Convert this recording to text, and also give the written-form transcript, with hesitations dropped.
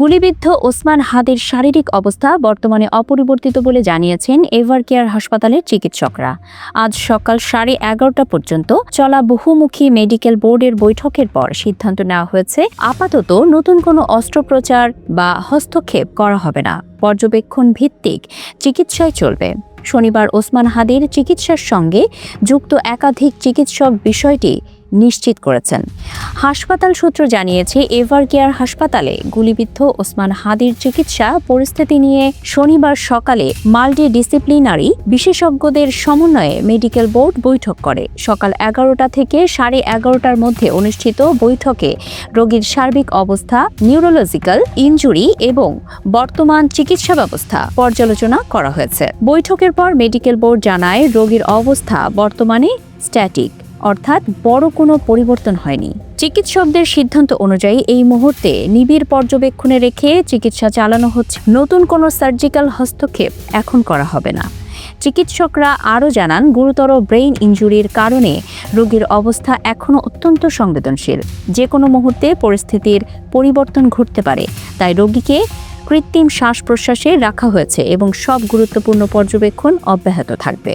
গুলিবিদ্ধ ওসমান হাদির শারীরিক অবস্থা বর্তমানে অপরিবর্তিত বলে জানিয়েছেন এভারকেয়ার হাসপাতালের চিকিৎসকরা। আজ সকাল 11:30 পর্যন্ত চলা বহুমুখী মেডিকেল বোর্ডের বৈঠকের পর সিদ্ধান্ত নেওয়া হয়েছে আপাতত নতুন কোনো অস্ত্রোপচার বা হস্তক্ষেপ করা হবে না, পর্যবেক্ষণ ভিত্তিক চিকিৎসায় চলবে। শনিবার ওসমান হাদির চিকিৎসার সঙ্গে যুক্ত একাধিক চিকিৎসক বিষয়টি নিশ্চিত করেছেন। হাসপাতাল সূত্র জানিয়েছে এভারকেয়ার হাসপাতালে গুলিবিদ্ধ ওসমান হাদির চিকিৎসা পরিস্থিতি নিয়ে শনিবার সকালে মাল্টিডিসিপ্লিনারি বিশেষজ্ঞদের সমন্বয়ে মেডিকেল বোর্ড বৈঠক করে। সকাল 11টা থেকে 11:30টার মধ্যে অনুষ্ঠিত বৈঠকে রোগীর সার্বিক অবস্থা, নিউরোলজিক্যাল ইনজুরি এবং বর্তমান চিকিৎসা ব্যবস্থা পর্যালোচনা করা হয়েছে। বৈঠকের পর মেডিকেল বোর্ড জানায় রোগীর অবস্থা বর্তমানে স্ট্যাটিক, অর্থাৎ বড় কোনো পরিবর্তন হয়নি। চিকিৎসকদের সিদ্ধান্ত অনুযায়ী এই মুহূর্তে নিবিড় পর্যবেক্ষণে রেখে চিকিৎসা চালানো হচ্ছে। নতুন কোনো সার্জিক্যাল হস্তক্ষেপ এখন করা হবে না। চিকিৎসকরা আরও জানান, গুরুতর ব্রেইন ইনজুরির কারণে রোগীর অবস্থা এখনও অত্যন্ত সংবেদনশীল। যে কোনো মুহূর্তে পরিস্থিতির পরিবর্তন ঘটতে পারে, তাই রোগীকে কৃত্রিম শ্বাস প্রশ্বাসে রাখা হয়েছে এবং সব গুরুত্বপূর্ণ পর্যবেক্ষণ অব্যাহত থাকবে।